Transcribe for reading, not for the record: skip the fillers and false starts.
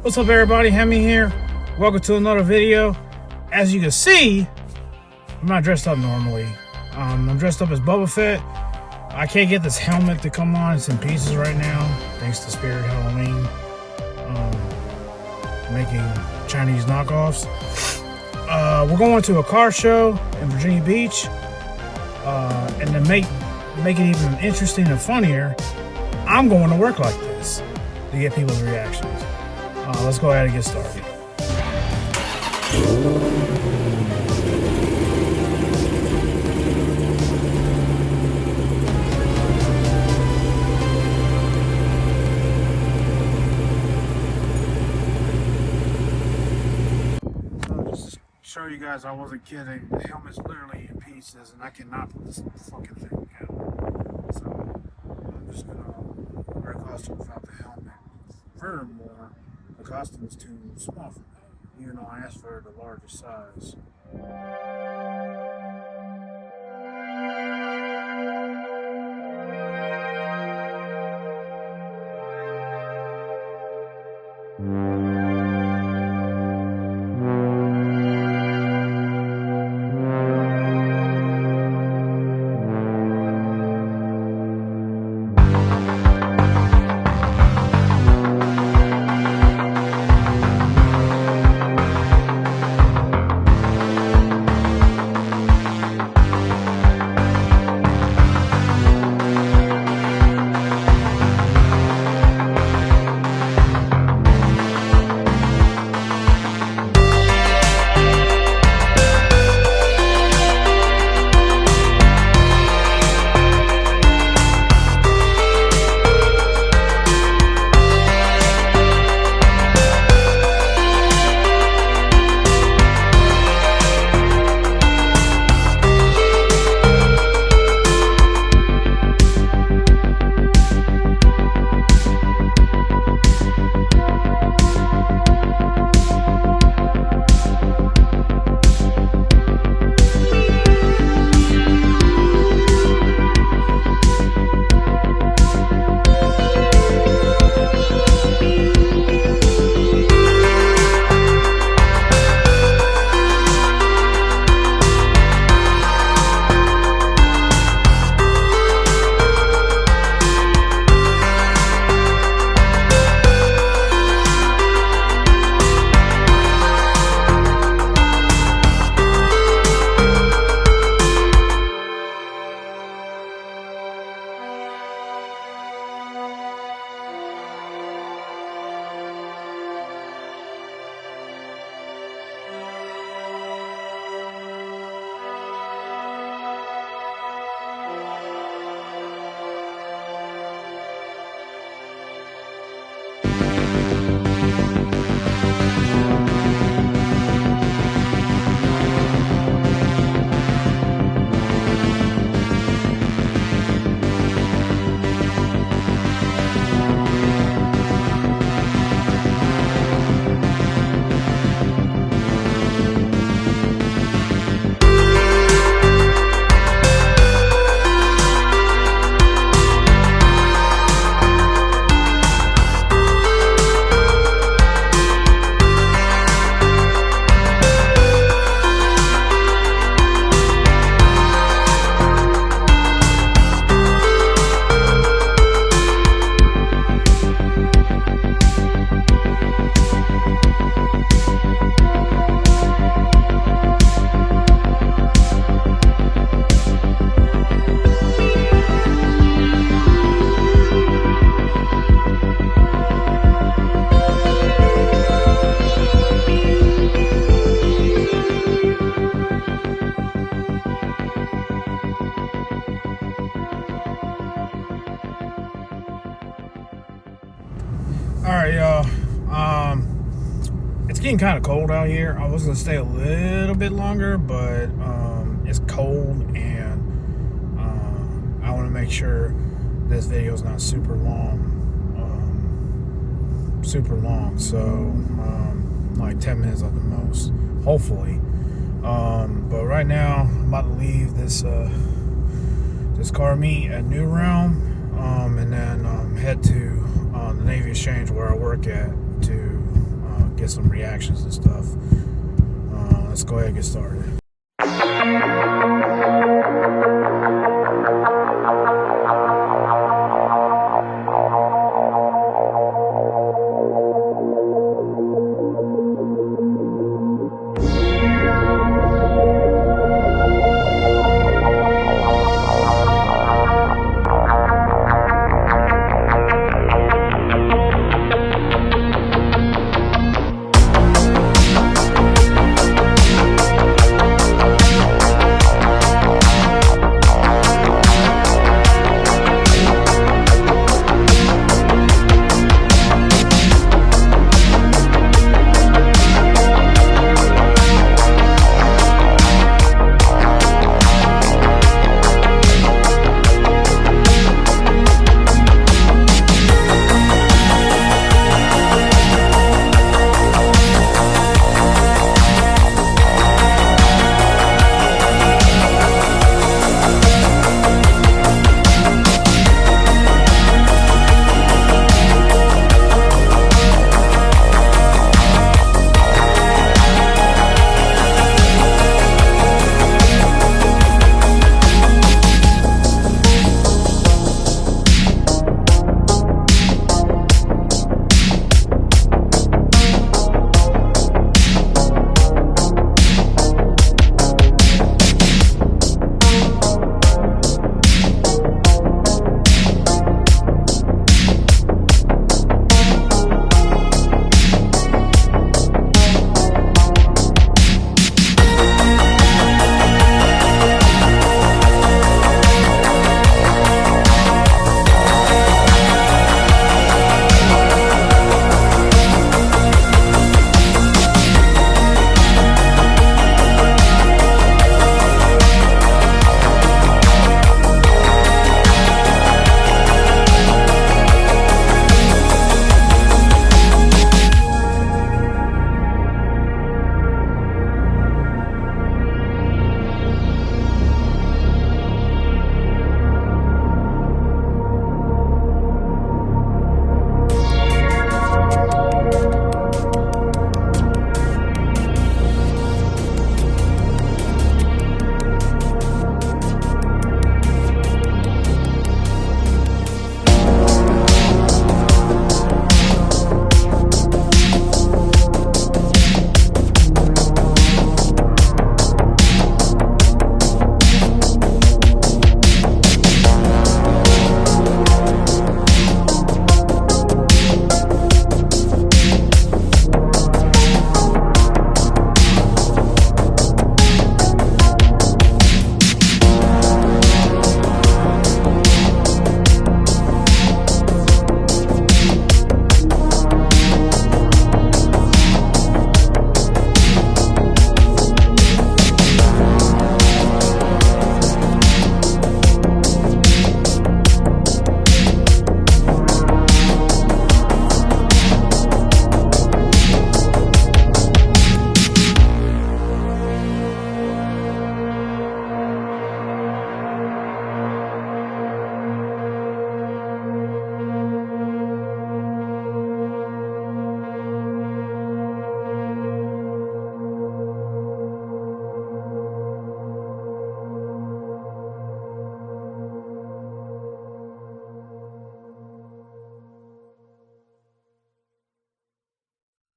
What's up, everybody? Hemi here. Welcome to another video. As you can see, I'm not dressed up normally. I'm dressed up as Bobafett. I can't get this helmet to come on. It's in pieces right now, thanks to Spirit Halloween making Chinese knockoffs. We're going to a car show in Virginia Beach, and to make it even interesting and funnier, I'm going to work like this to get people's reactions. Let's go ahead and get started. Just to show you guys I wasn't kidding, the helmet's literally in pieces and I cannot put this fucking thing together. So I'm just gonna wear a costume without the helmet. Furthermore, the costume is too small for me, even though I asked for the larger size. Alright, y'all. It's getting kind of cold out here. I was gonna stay a little bit longer, but it's cold, and I want to make sure this video is not super long. So like 10 minutes at the most, hopefully. But right now, I'm about to leave this car meet at New Realm, and then head to the Navy Exchange where I work at to get some reactions and stuff. Let's go ahead and get started.